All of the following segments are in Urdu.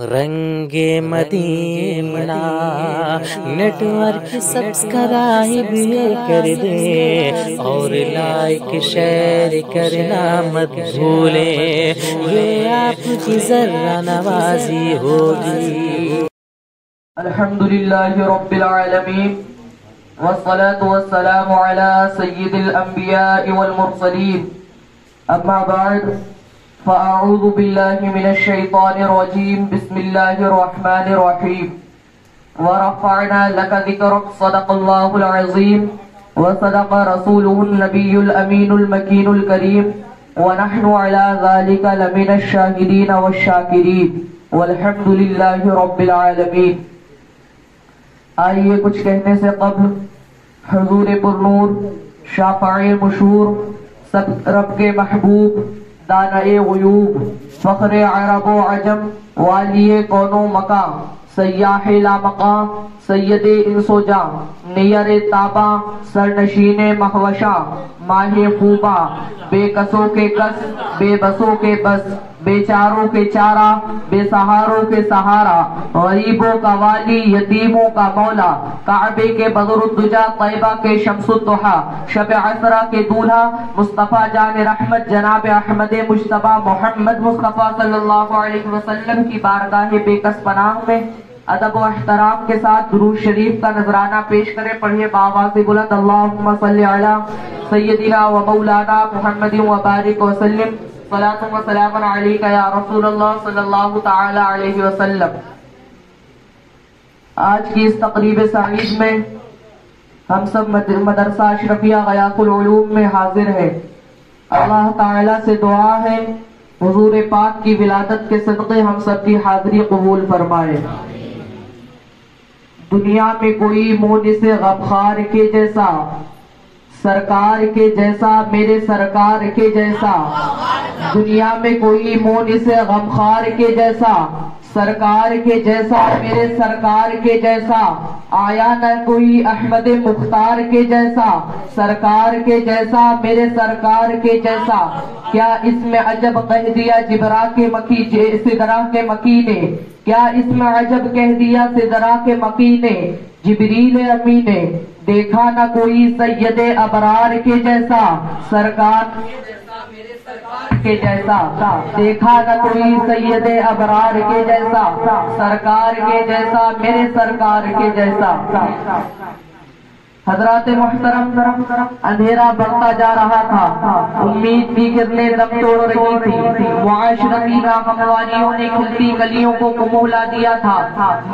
رنگ مدینہ نیٹ ورک سبسکرائب کر دے اور لائک شیئر کرنا مت بھولیں، یہ آپ کی ذرہ نوازی ہوگی۔ الحمدللہ رب العالمین والصلاة والسلام على سید الانبیاء والمرسلین، اما بعد فأعوذ بالله من الشيطان الرجيم، بسم الله الرحمن الرحيم۔ ورفعنا لك ذكرك، صدق الله العظيم وصدق رسوله النبي الأمين المكين الكريم، ونحن على ذلك لمن الشاهدين والشاكرين، والحمد لله رب العالمين۔ آئیے کچھ کہنے سے قبل حضور پرنور، شافع مشہور، سب رب کے محبوب، دانہ غیوب، فخر عرب و عجم، والی کون و مکان، سیاح لامقام، سید انس و جاں، نیر تابا، سرنشین مہوشاں، ماہ خوبا، بے کسوں کے کس، بے بسوں کے بس، بے چاروں کے چارہ، بے سہاروں کے سہارا، غریبوں کا والی، یتیموں کا مولا، کعبے کے بدر الدجا، طیبہ کے شمس الضحیٰ، شب عسرہ کے دولہا، مصطفیٰ جان رحمت جناب احمد مجتبیٰ محمد مصطفیٰ صلی اللہ علیہ وسلم کی بارگاہ بے کس پناہ میں ادب و احترام کے ساتھ درود شریف کا نذرانہ پیش کریں۔ پڑھیے بآواز بلند، اللہم صلی علی سیدنا و مولانا محمد و بارک وسلم، صلاۃ و سلام علیک یا رسول اللہ صلی اللہ تعالی علیہ وسلم۔ آج کی اس تقریب سعید میں ہم سب مدرسہ اشرفیہ غیاث العلوم میں حاضر ہیں۔ اللہ تعالی سے دعا ہے حضور پاک کی ولادت کے صدقے ہم سب کی حاضری قبول فرمائے۔ دنیا میں کوئی مونس غمخوار کے جیسا، سرکار کے جیسا، میرے سرکار کے جیسا، دنیا میں کوئی مونس غمخوار کے جیسا، سرکار کے جیسا، میرے سرکار کے جیسا، آیا نہ کوئی احمد مختار کے جیسا، سرکار کے جیسا، میرے سرکار کے جیسا۔ کیا اس میں عجب کہہ دیا جبرا کے مکی سدرا کے مکی نے، کیا اس میں عجب کہہ دیا سدرا کے مکی نے، جبریل امی نے، دیکھا نہ کوئی سید ابرار کے جیسا، سرکار کے جیسا، دیکھا نہ کوئی سید ابرار کے جیسا، سرکار کے جیسا، میرے سرکار کے جیسا۔ حضرات محترم، اندھیرا بڑھتا جا رہا تھا، امید کی کرنیں دم توڑ رہی تھی، معاشرتی ناہمواریوں نے کھلتی گلیوں کو کمولا دیا تھا،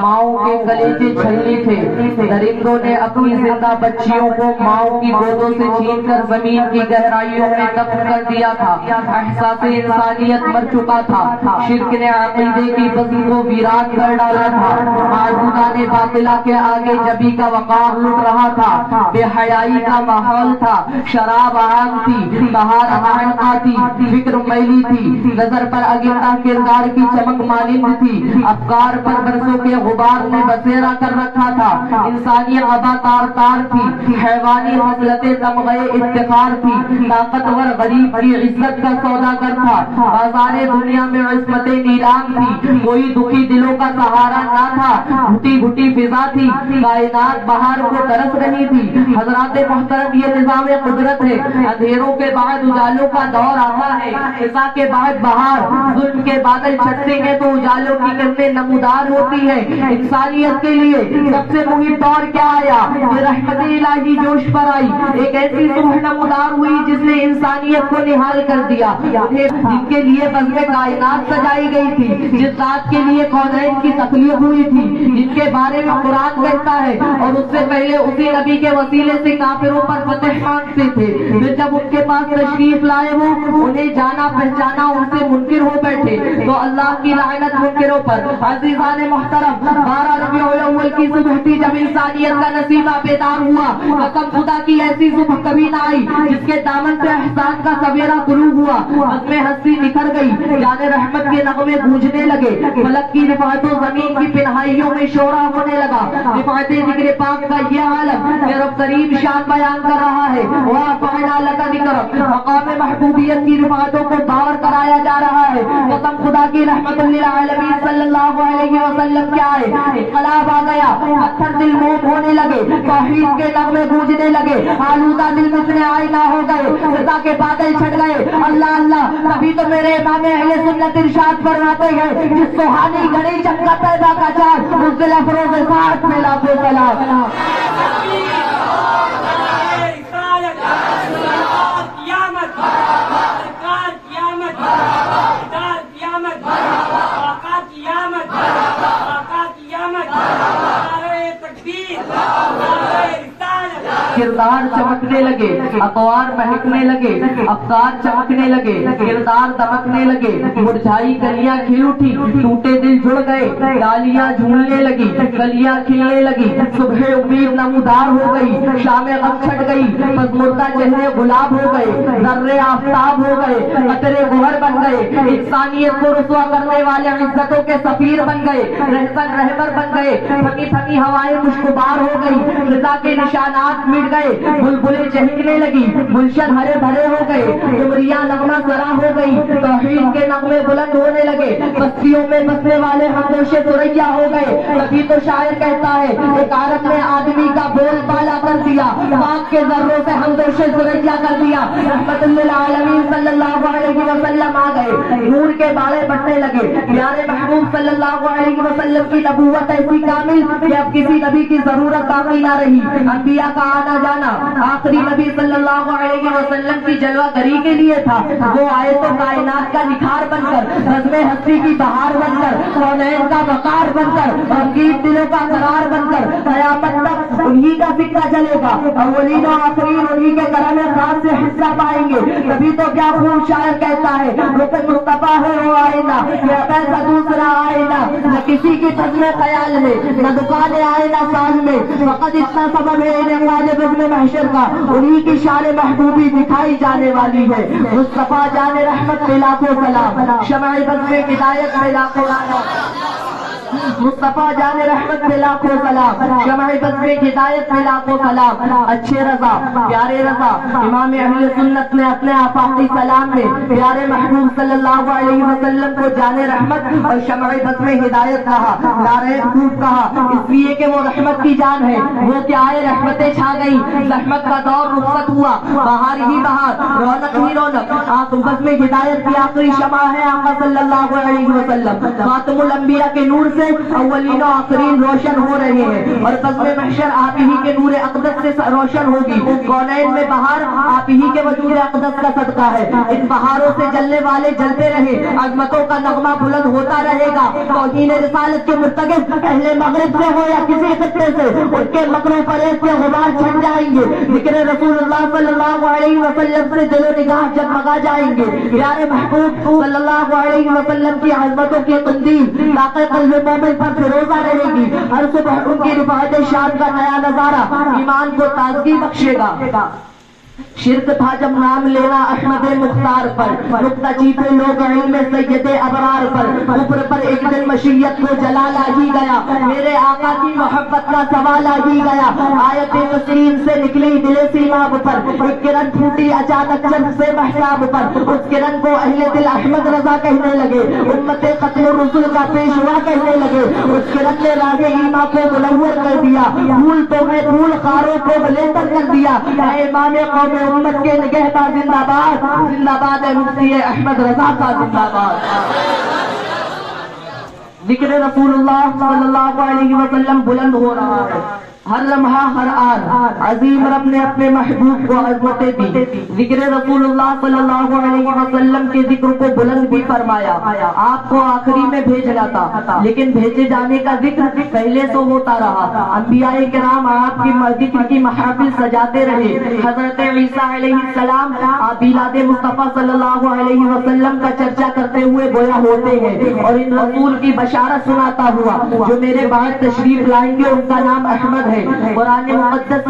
ماؤں کے کلیجے چھلنی تھے، درندوں نے اپنی زندہ بچیوں کو ماؤں کی گودوں سے چھین کر زمین کی گہرائیوں میں دفن کر دیا تھا، احساس انسانیت مر چکا تھا، شرک نے عقیدے کی بزی کو ویران کر ڈالا تھا، معبودان باطلہ کے آگے جبی کا وقار لٹ رہا تھا، بے حیائی کا ماحول تھا، شراب عام تھی، بہار معنقہ تھی، فکر میلی تھی، نظر پر اگنتا کردار کی چمک مانند تھی، افکار پر برسوں کے غبار نے بسیرا کر رکھا تھا، انسانی عبا تار تار تھی، حیوانی حفلت تمغے افتخار تھی، طاقتور غریب کی عزت کا سوداگر تھا، بازار دنیا میں عصمت نیلام تھی، کوئی دکھی دلوں کا سہارا نہ تھا، گھٹی گھٹی فضا تھی، کائنات بہار کو ترس رہی تھی۔ حضرات محترم، یہ نظام قدرت ہے، اندھیروں کے بعد اجالوں کا دور آتا ہے، خزاں کے بعد بہار، ظلم کے بادل چھٹتے ہیں تو اجالوں کی کرنیں نمودار ہوتی ہے۔ انسانیت کے لیے سب سے مہم دور کیا آیا؟ یہ رحمت الہی جوش پر آئی، ایک ایسی صبح نمودار ہوئی جس نے انسانیت کو نہال کر دیا، جن کے لیے بزم کائنات سجائی گئی تھی، جس ذات کے لیے کونین کی تخلیق ہوئی تھی، جن کے بارے میں قرآن کہتا ہے اور اس سے پہلے اسی نبی کے وسیلے سے کافروں پر فتح مانگتے تھے، پھر جب ان کے پاس تشریف لائے وہ انہیں جانا پہچانا ان سے منکر ہو بیٹھے تو اللہ کی لعنت منکروں پر۔ عزیزان محترم، 12 ربیع الاول کی صبح تھی جب انسانیت کا نصیبہ بیدار ہوا، قسم خدا کی ایسی صبح کبھی نہ آئی جس کے دامن سے احسان کا سویرا طلوع ہوا، عزم ہستی نکھر گئی، جان رحمت کے نغمے گونجنے لگے، فلک کی رفعت و زمین کی پنہائیوں میں شورا ہونے لگا، رفعت ذکر پاک کا یہ عالم کہ رب کریم شان بیان کر رہا ہے وَرَفَعْنَا لَكَ ذِكْرَكَ، مقام محبوبیت کی رفعتوں کو باور کرایا جا رہا ہے۔ قسم خدا کی رحمت للعالمین صلی اللہ علیہ وسلم کیا ہے، انقلاب آ گیا، پتھر دل موم ہونے لگے، توحید کے نغمے گونجنے لگے، آلودہ دل مثل آئینہ ہو گئے، رضا کے بادل چھٹ گئے۔ اللہ اللہ، تبھی تو میرے امام اہل سنت ارشاد فرماتے ہیں جس سہانی گھڑی چمکا پیدا کا چاند اس دل افروز ساعت میں لاکھوں سلام۔ کردار چمکنے لگے، اقوار مہکنے لگے، افکار چمکنے لگے، کردار دمکنے لگے، مرجھائی کلیاں کھل اٹھی، ٹوٹے دل جڑ گئے، ڈالیاں جھولنے لگی، کلیاں کھلنے لگی، صبح امید نمودار ہو گئی، شام غم چھٹ گئی، پزمردہ چہرے گلاب ہو گئے، ذرے آفتاب ہو گئے، قطرے گوہر بن گئے، انسانیت کو رسوا کرنے والے عزتوں کے سفیر بن گئے، رہبر بن گئے، تھکی تھکی ہوائیں مشکبار ہو گئی، رضا کے نشانات مٹ گئے، بلبلیں چہکنے لگی، گلشن ہرے بھرے ہو گئے، ڈمریاں نغمہ سرا ہو گئی، توحید کے نغمے بلند ہونے لگے، بستیوں میں بسنے والے خاموش ثریا ہو گئے۔ تبھی تو شاعر کہتا ہے ایک عارف نے آدمی کا بول بالا کر دیا، پاک کے ذروں سے خاموش ثریا کر دیا۔ رحمت للعالمین صلی اللہ علیہ وسلم آ گئے، نور کے باڑے بٹنے لگے، پیارے محبوب صلی اللہ علیہ وسلم کی نبوت ایسی کامل کہ اب کسی نبی کی ضرورت باقی نہ رہی۔ انبیاء کا آنا جانا آخری نبی صلی اللہ علیہ وسلم کی جلوہ گری کے لیے تھا، وہ آئے تو کائنات کا نکھار بن کر، رزم ہستی کی بہار بن کر، کونین کا وقار بن کر، رنگین دلوں کا قرار بن کر، قیامت تک انہی کا سکہ چلے گا، اولین و آخرین انہی کے کرم خاص سے حصہ پائیں گے۔ تبھی تو کیا خوب شاعر کہتا ہے رخ مصطفیٰ ہے وہ آئینہ، یہ ایسا دوسرا آئینہ، نہ کسی کی بزم خیال میں، نہ دکان آئینہ ساز میں، فقط اتنا سبب ہے انہیں غالب ابن محشر کا، انہی کی شان محبوبی دکھائی جانے والی ہے۔ مصطفیٰ جان رحمت پہ لاکھوں سلام، شمع بزم ہدایت پہ لاکھوں سلام، مصطفیٰ جان رحمت پہ لاکھوں سلام، شمع بزم ہدایت پہ لاکھوں سلام۔ اچھے رضا، پیارے رضا، امام اہل سنت نے اپنے آفاقی سلام میں پیارے محبوب صلی اللہ علیہ وسلم کو جان رحمت اور شمع بزم ہدایت کہا، نعرہ خوب کہا، اس لیے کہ وہ رحمت کی جان ہے، وہ کیا آئے رحمتیں چھا گئی، رحمت کا دور رخصت ہوا، بہار ہی بہار، رونق ہی رونق، بزم ہدایت کی آخری شمع ہے آقا صلی اللہ علیہ وسلم، خاتم الانبیاء کے نور سے اولین و آخرین روشن ہو رہے ہیں، اور بزم محشر آپ ہی کے نور اقدس سے روشن ہوگی، کونین میں بہار آپ ہی کے وجود اقدس کا صدقہ ہے، ان بہاروں سے جلنے والے جلتے رہے، عظمتوں کا نغمہ بلند ہوتا رہے گا، توہین رسالت کے مرتکب اہل مغرب سے ہو یا کسی خطے سے، ان کے مکر و فریب کے غبار چھٹ جائیں گے، ذکر رسول اللہ صلی اللہ علیہ وسلم سے دل و نگاہ جگمگا جائیں گے، پیارے محبوب صلی اللہ علیہ وسلم کی عظمتوں کی قندیل طاقت قلب مومن پر فروزہ رہے گی، ہر صبح ان کی رفعت شان کا نیا نظارہ ایمان کو تازگی بخشے گا۔ شرک تھا جب نام لینا احمد مختار پر، نکتہ چیپے لوگ علم سید ابرار پر، کفر پر ایک دن مشیت کو جلال آ ہی گیا، میرے آقا کی محبت کا سوال آ ہی گیا، آیت تسلیم سے نکلی دل سیماب پر، ایک کرن پھوٹی اچانک چند سے محتاب پر، اس کرن کو اہل دل احمد رضا کہنے لگے، امت ختم الرسل کا پیشوا کہنے لگے، اس کرن نے راہ ایمان کو منور کر دیا، پھول تو میں پھول خاروں کو بلیتر کر دیا، اے امام قوم امت کے نگہباں زندہ باد، زندہ باد ہے مفتی احمد رضا کا زندہ باد۔ ذکر رسول اللہ صلی اللہ علیہ وسلم بلند ہو رہا ہے، ہر لمحہ ہر آن عظیم رب نے اپنے محبوب کو عظمتیں دی، ذکر رسول اللہ صلی اللہ علیہ وسلم کے ذکر کو بلند بھی فرمایا، آپ کو آخری میں بھیجنا تھا لیکن بھیجے جانے کا ذکر پہلے تو ہوتا رہا، انبیاء کرام آپ کی ذکر کی محافل سجاتے رہے، حضرت عیسیٰ علیہ السلام آپ میلاد مصطفیٰ صلی اللہ علیہ وسلم کا چرچا کرتے ہوئے گویا ہوتے ہیں، اور ان رسول کی بشارت بشارت سناتا ہوا جو میرے بعد تشریف لائیں گے ان کا نام احمد ہے۔ قرآن مقدس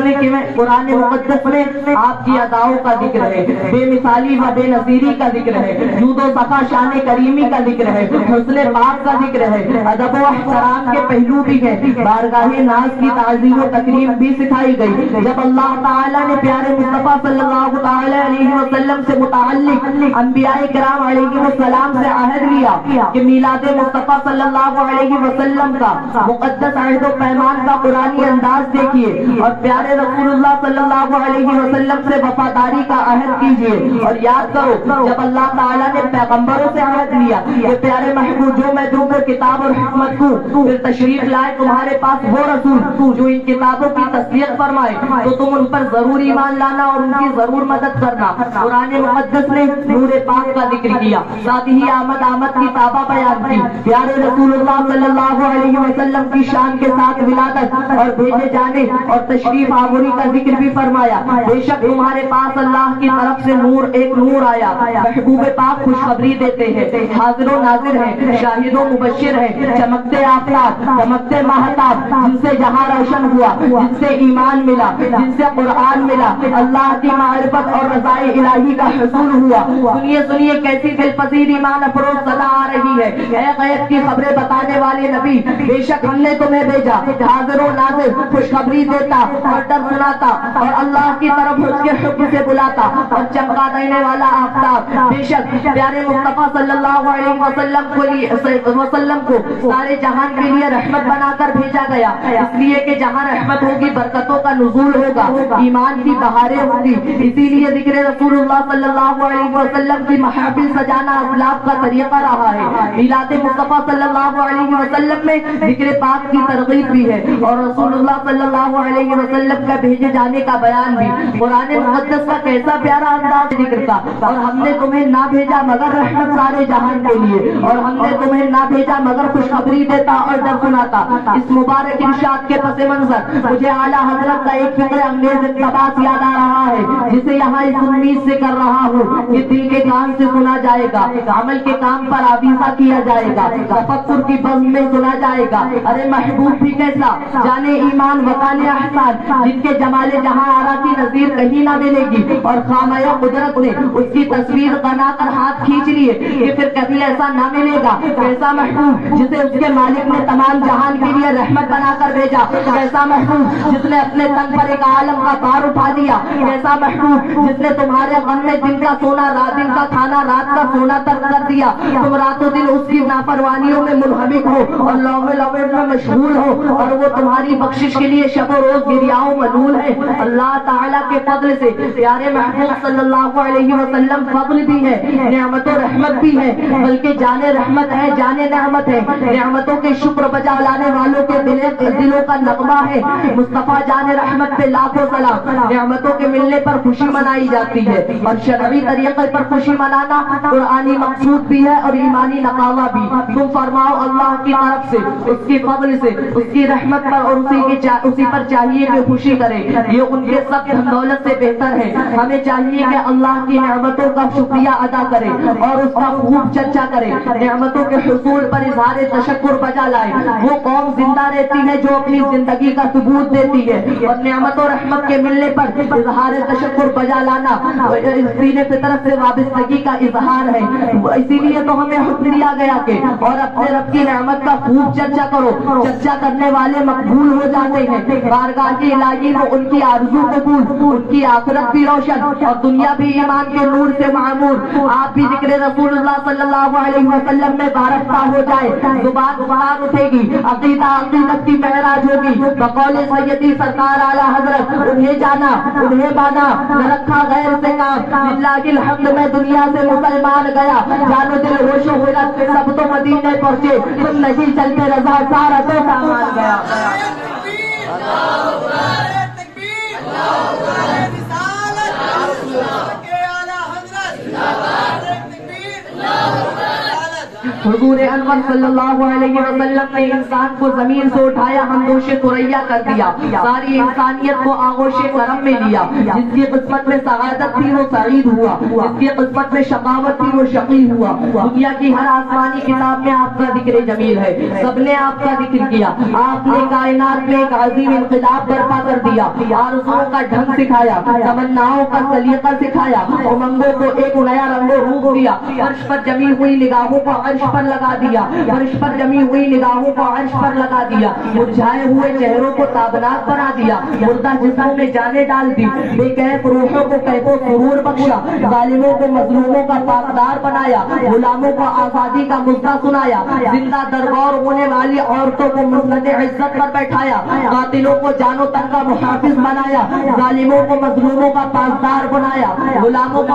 میں آپ کی اداؤں کا ذکر ہے، بے مثالی و بے نظیری کا ذکر ہے، جود و سخا شان کریمی کا ذکر ہے، حسن پاک کا ذکر ہے، ادب و احترام کے پہلو بھی ہے، بارگاہ ناز کی تعظیم و تکریم بھی سکھائی گئی۔ جب اللہ تعالیٰ نے پیارے مصطفیٰ صلی اللہ تعالی علیہ وسلم سے متعلق انبیاء کرام علیہ السلام سے عہد لیا کہ میلاد مصطفیٰ صلی اللہ علیہ وسلم کا مقدس عہد و پیمان کا قرآنی انداز دیکھیے اور پیارے رسول اللہ صلی اللہ علیہ وسلم سے وفاداری کا عہد کیجیے، اور یاد کرو جب اللہ تعالیٰ نے پیغمبروں سے عہد لیا کہ پیارے محبوب جو میں دوں گا کتاب اور حکمت کو، پھر تشریف لائے تمہارے پاس وہ رسول جو ان کتابوں کی تصدیق فرمائے تو تم ان پر ضرور ایمان لانا اور ان کی ضرور مدد کرنا۔ قرآن مقدس نے نور پاک کا ذکر کیا، ساتھ ہی آمد کی تابہ بیان کی، پیارے رسول اللہ صلی اللہ علیہ وسلم کی شان کے ساتھ ولادت اور بھیجے جانے اور تشریف آوری کا ذکر بھی فرمایا۔ بے شک تمہارے پاس اللہ کی طرف سے ایک نور آیا، محبوب پاک خوشخبری دیتے ہیں، حاضر و ناظر ہے، شاہد و مبشر ہے، چمکتے آفتاب چمکتے ماہتاب، جن سے جہاں روشن ہوا، جن سے ایمان ملا، جن سے قرآن ملا، اللہ کی معرفت اور رضائے الہی کا حصول ہوا۔ سنیے کیسی دل پذیر ایمان افروز صدا آ رہی ہے، اے غیب کی خبریں بتانے والے نبی، بے شک ہم نے تمہیں بھیجا حاضر و ناظر، خوشخبری دیتا اور ڈر سناتا اور اللہ کی طرف اس کے حکم سے بلاتا اور چمکا دینے والا آفتاب۔ بے شک پیارے مصطفیٰ صلی اللہ علیہ وسلم کو سارے جہان کے لیے رحمت بنا کر بھیجا گیا، اس لیے کہ جہاں رحمت ہوگی برکتوں کا نزول ہوگا، ایمان کی بہاریں ہوں گی۔ اسی لیے ذکر رسول اللہ صلی اللہ علیہ وسلم کی محافل سجانا اسلاف کا طریقہ رہا ہے۔ میلاد مصطفیٰ صلی اللہ علیہ وسلم میں ذکر پاک کی ترغیب بھی ہے اور رسول اللہ صلی اللہ علیہ وسلم کا بھیجے جانے کا بیان بھی۔ قرآن مقدس کا کیسا پیارا انداز ذکر کا، اور ہم نے تمہیں نہ بھیجا مگر رحمت سارے جہان کے لیے، اور ہم نے تمہیں نہ بھیجا مگر خوشخبری دیتا اور ڈر سناتا۔ اس مبارک ارشاد کے پس منظر مجھے اعلیٰ حضرت کا ایک فکر انگیز اقتباس یاد آ رہا ہے، جسے یہاں اس امید سے کر رہا ہوں کہ دل کے کان سے سنا جائے گا، عمل کے کام پر آویزہ کیا جائے گا، تفکر کی بزم میں سنا جائے گا۔ ارے محبوب بھی کیسا، جانے ایمان وطان احسان، جن کے جمال جہاں آرا کی نظیر کہیں نہ ملے گی، اور خامہ قدرت نے اس کی تصویر بنا کر ہاتھ کھینچ لیے کہ پھر کبھی ایسا نہ ملے گا۔ کیسا محبوب جسے اس کے مالک نے تمام جہان کے لیے رحمت بنا کر بھیجا، کیسا محبوب جس نے اپنے تن پر ایک عالم کا بار اٹھا دیا، کیسا محبوب جس نے تمہارے غم میں دن کا سونا دن کا کھانا رات کا سونا ترک کر دیا، تم راتوں دن اس کی نافرمانیوں میں منہمک ہو اور لومے میں مشغول ہو، اور وہ تمہاری بخشش کے لیے شب و روز گریاؤں ملول ہے۔ اللہ تعالیٰ کے فضل سے پیارے محبوب صلی اللہ علیہ وسلم فضل بھی ہے، نعمت و رحمت بھی ہے، بلکہ جانے رحمت ہے، جانے نعمت ہے، نعمتوں کے شکر بجا لانے والوں کے دلوں کا نغمہ ہے۔ مصطفیٰ جان رحمت پہ لاکھوں سلام۔ نعمتوں کے ملنے پر خوشی منائی جاتی ہے، اور شرعی طریقے پر خوشی منانا قرآنی مقصود بھی ہے اور ایمانی نقاوہ بھی۔ تم فرماؤ اللہ کی طرف سے، اس کی فضل سے، اس کی رحمت پر اور اسی پر چاہیے کہ خوشی کرے، یہ ان کے سب دھن دولت سے بہتر ہے۔ ہمیں چاہیے کہ اللہ کی نعمتوں کا شکریہ ادا کرے اور اس کا خوب چرچا کرے، نعمتوں کے حصول پر اظہار تشکر بجا لائے۔ وہ قوم زندہ رہتی ہے جو اپنی زندگی کا ثبوت دیتی ہے، اور نعمت و رحمت کے ملنے پر اظہار تشکر بجا لانا دین فطرت سے وابستگی کا اظہار ہے۔ اسی لیے تو ہمیں حکم دیا گیا کہ اور اپنے رب کی نعمت کا خوب چرچا کرو، چرچا کرنے والے مقبول ہو جاتے ہیں، بارگاہ کی الہی میں ان کی آرزو قبول، ان کی آخرت بھی روشن اور دنیا بھی ایمان کے نور سے معمور۔ آپ بھی ذکر رسول اللہ صلی اللہ علیہ وسلم میں بارکتا ہو جائے، زبان بخار اٹھے گی، عقیدہ عقیدت کی معراج ہوگی۔ بقول سیدی سرکار اعلیٰ حضرت انہیں جانا انہیں مانا، نہ رکھا غیر سے کام، للہ الحمد میں دنیا سے مسلمان گیا، جانو دل ہوش و حیرت سب تو مدینے پہنچے، تم نہیں چلتے رضا سارا تو سامان گیا۔ حضور انور صلی اللہ علیہ وسلم نے انسان کو زمین سے اٹھایا، ہمدوش ثریا کر دیا، ساری انسانیت کو آغوش کرم میں لیا۔ جس کی قسمت میں سعادت تھی وہ سعید ہوا، جس کی قسمت میں شقاوت تھی وہ شقی ہوا۔ دنیا کی ہر آسمانی کتاب میں آپ کا ذکر جمیل ہے، سب نے آپ کا ذکر کیا۔ آپ نے کائنات میں ایک عظیم انقلاب برپا کر دیا، آرزوؤں کا ڈھنگ سکھایا، تمناؤں کا سلیقہ سکھایا، امنگوں کو ایک نیا رنگ و روپ دیا۔ فرش پر جمی ہوئی نگاہوں کو عرش پر لگا دیا، فرش پر جمی ہوئی نگاہوں کو عرش پر لگا دیا، مرجھائے ہوئے چہروں کو تابناک بنا دیا، مردہ جسموں میں جانیں ڈال دی، بے کیف روحوں کو کیف و سرور بخشا، ظالموں کو مظلوموں کا پاسدار بنایا، غلاموں کو آزادی کا مزہ سنایا، زندہ دربار ہونے والی عورتوں کو مسند عزت پر بیٹھایا، قاتلوں کو جان و تن کا محافظ بنایا، ظالموں کو مظلوموں کا پاسدار بنایا، غلاموں کو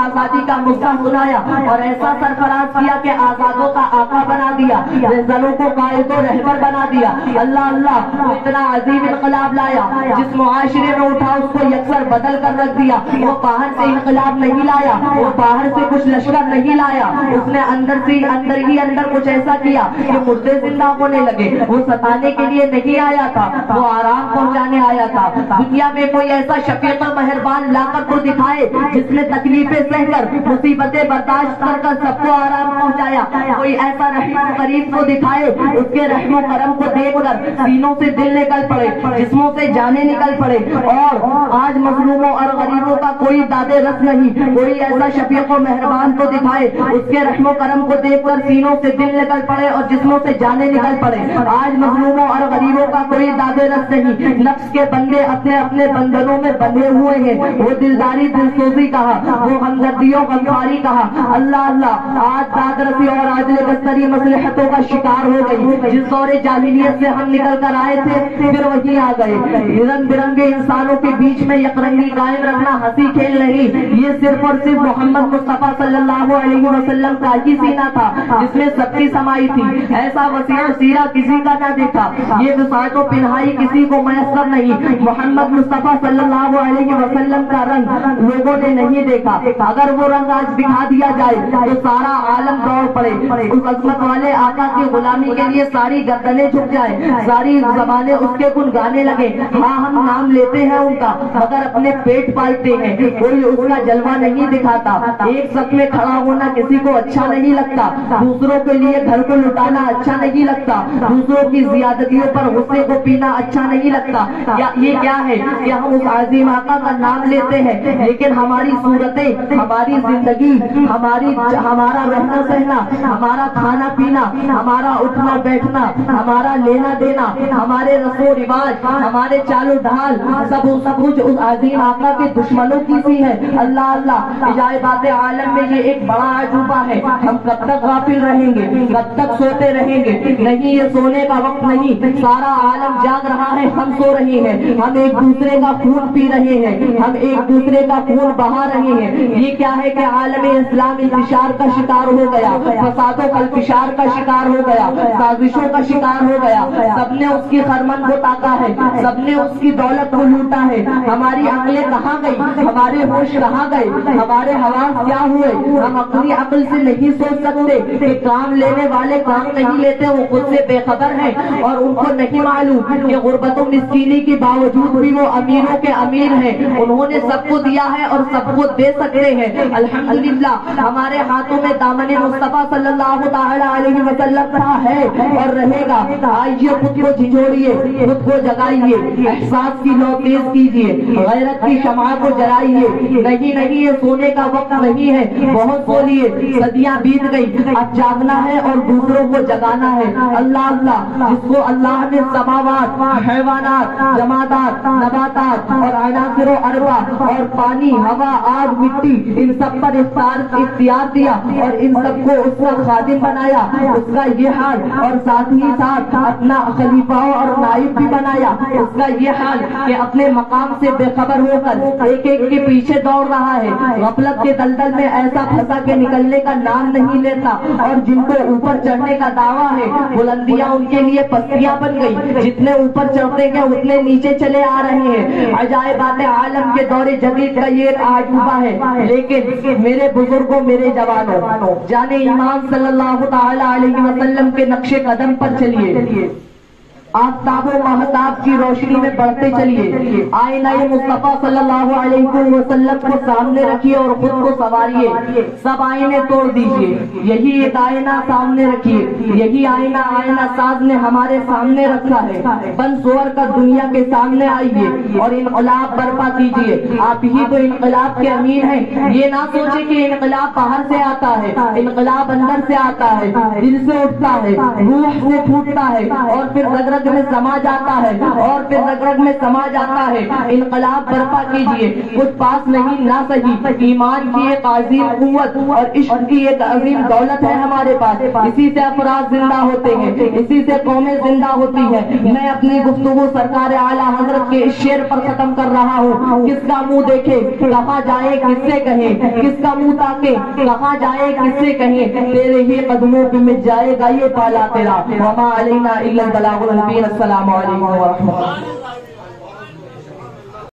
آزادی کا مزہ سنایا، اور ایسا سرفراز کیا کہ آزادوں کا آقا بنا دیا، رہزنوں کو قائد و رہبر بنا دیا۔ اللہ اللہ، اتنا عظیم انقلاب لایا، جس معاشرے میں اٹھا اس کو یکسر بدل کر رکھ دیا۔ وہ باہر سے انقلاب نہیں لایا، وہ باہر سے کچھ لشکر نہیں لایا، اس نے اندر ہی اندر کچھ ایسا کیا کہ مردے زندہ ہونے لگے۔ وہ ستانے کے لیے نہیں آیا تھا، وہ آرام پہنچانے آیا تھا۔ دنیا میں کوئی ایسا شفیق مہربان لا کر تو دکھائے جس نے تکلیفیں سہ کر، مصیبتیں برداشت کر سب کو آرام پہنچایا۔ کوئی ایسا رحیم قریب کو دکھائے، اس کے رحم و کرم کو دیکھ کر سینوں سے دل نکل پڑے، جسموں سے جانیں نکل پڑے۔ اور آج مظلوموں اور غریبوں کا کوئی داد رس نہیں، کوئی ایسا شفیق و مہربان کو دکھائے، اس کے رحم و کرم کو دیکھ کر سینوں سے دل نکل پڑے اور جسموں سے جانیں نکل پڑے۔ آج مظلوموں اور غریبوں کا کوئی داد رس نہیں، نفس کے بندے اپنے اپنے بندنوں میں بندھے ہوئے ہیں۔ وہ دلداری دلسوزی کہا، وہ ہمدردیوں غمخواری کہا۔ اللہ اللہ، آج داد رسی اور عادل بستری مصلحتوں کا شکار ہو گئی۔ جس دور جاہلیت سے ہم نکل کر آئے تھے پھر وہی آ گئے۔ رنگ برنگے انسانوں کے بیچ میں یکرنگی قائم رکھنا ہنسی کھیل نہیں، یہ صرف اور صرف محمد مصطفیٰ صلی اللہ علیہ وسلم کا ہی سینہ تھا جس میں سب کی سمائی تھی۔ ایسا وسیع سیرہ کسی کا نہ دیکھا، یہ وسعت و پنہائی کسی کو میسر نہیں۔ محمد مصطفیٰ صلی اللہ علیہ وسلم کا رنگ لوگوں نے نہیں دیکھا۔ اگر وہ رنگ آج دکھا دیا جائے تو سارا عالم دوڑ پڑے، اس عظمت والے آقا کی غلامی کے لیے ساری گردنیں جھک جائے، ساری زبانیں اس کے گن گانے لگے۔ ہاں ہم نام لیتے ہیں ان کا مگر اپنے پیٹ پالتے ہیں، کوئی اس کا جلوہ نہیں دکھاتا۔ ایک صف میں کھڑا ہونا کسی کو اچھا نہیں لگتا، دوسروں کے لیے گھر کو لٹانا اچھا نہیں لگتا، دوسروں کی زیادتیوں پر غصے کو پینا اچھا نہیں لگتا۔ یہ کیا ہے کہ ہم اس عظیم آقا کا نام لیتے ہیں لیکن ہماری صورتیں، ہماری زندگی، ہمارا رہنا سہنا، ہمارا کھانا پینا، ہمارا اٹھنا بیٹھنا، ہمارا لینا دینا، ہمارے رسم و رواج، ہمارے چال و ڈھال، سب کچھ اس عظیم آقا کے دشمنوں کی سی ہے۔ اللہ اللہ، عجائبات عالم میں یہ ایک بڑا عجوبہ ہے۔ ہم کب تک غافل رہیں گے، کب تک سوتے رہیں گے؟ نہیں، یہ سونے کا وقت نہیں، سارا عالم جاگ رہا ہے، ہم سو رہے ہیں۔ ہم ایک دوسرے کا خون پی رہے ہیں، ہم ایک دوسرے کا خون بہا رہے ہیں۔ یہ کیا ہے کہ عالم اسلام انتشار کا شکار ہو گیا، فساد و انتشار کا شکار ہو گیا، سازشوں کا شکار ہو گیا۔ سب نے اس کی خرمن کو تاکا ہے، سب نے اس کی دولت کو لوٹا ہے۔ ہماری عقلیں کہاں گئی، ہمارے ہوش کہاں گئے، ہمارے حواس کیا ہوئے؟ ہم اپنی عقل سے نہیں سوچ سکتے کہ کام لینے والے کام نہیں لیتے، وہ خود سے بے خبر ہیں اور ان کو نہیں معلوم کہ غربت و مسکینی کے باوجود بھی وہ امیروں کے امیر ہیں۔ انہوں نے سب کو دیا ہے اور سب کو دے سکتے ہیں۔ الحمدللہ ہمارے ہاتھوں میں دامن مصطفیٰ صلی اللہ تعالی علیہ وسلم کا ہے اور رہے گا۔ آئیے خود کو جھنجھوڑیے، خود کو جگائیے، احساس کی لو تیز کیجیے، غیرت کی شمع کو جلائیے۔ نہیں، یہ سونے کا وقت نہیں ہے، بہت سو لیے، صدیاں بیت گئی، اب جاگنا ہے اور دوسروں کو جگانا ہے۔ اللہ اللہ، جس کو اللہ نے سماوات، حیوانات، جمادات، نباتات اور عناصر و ارواح اور پانی، ہوا، آگ، مٹی، ان سب پر اختیار دیا اور ان سب کو اس کا خادم بنایا، اس کا یہ حال، اور ساتھ ہی ساتھ اپنا خلیفہ اور نائب بھی بنایا، اس کا یہ حال کہ اپنے مقام سے بے خبر ہو کر ایک ایک کے پیچھے دوڑ رہا ہے، غفلت کے دلدل میں ایسا پھنسا کے نکلنے کا نام نہیں لیتا، اور جن کو اوپر چڑھنے کا دعویٰ ہے بلندیاں ان کے لیے پستیاں بن گئی، جتنے اوپر چڑھتے گئے اتنے نیچے چلے آ رہے ہیں۔ عجائبات عالم کے دور جدید کا یہ عجوبہ ہے۔ لیکن میرے بزرگوں، میرے جوانوں، جانے ایمان صلی اللہ تعالی علیہ وسلم کے نقش قدم پر چلیے، آفتاب و مہتاب کی روشنی میں بڑھتے چلیے، آئینہ مصطفیٰ صلی اللہ علیہ وسلم کو سامنے رکھیے اور خود کو سنواریے، سب آئینے توڑ دیجیے، یہی ایک آئینہ سامنے رکھیے، یہی آئینہ آئینہ ساز نے ہمارے سامنے رکھا ہے، بن سور کا دنیا کے سامنے آئیے اور انقلاب برپا کیجیے، آپ ہی تو انقلاب کے امیر ہیں۔ یہ نہ سوچے کہ انقلاب باہر سے آتا ہے، انقلاب اندر سے آتا ہے، دل سے اٹھتا ہے، روح سے پھوٹتا ہے اور پھر رگ میں سما جاتا ہے، اور پھر رگ رگ میں سما جاتا ہے۔ انقلاب برپا کیجیے، کچھ پاس نہیں نہ صحیح، ایمان کی ایک عظیم قوت اور عشق کی ایک عظیم دولت ہے ہمارے پاس، اسی سے افراد زندہ ہوتے ہیں، اسی سے قومیں زندہ ہوتی ہیں۔ میں اپنی گفتگو سرکار اعلیٰ حضرت کے اس شعر پر ختم کر رہا ہوں، کس کا منہ دیکھے کہاں جائے کس سے کہیں، کس کا منہ تاکے کہاں جائے کس سے کہیں، تیرے ہی قدموں پہ مٹ جائے گا یہ پالا تیرا، وما علینا الا البلاغ المبین۔ السلام علیکم ورحمۃ اللہ۔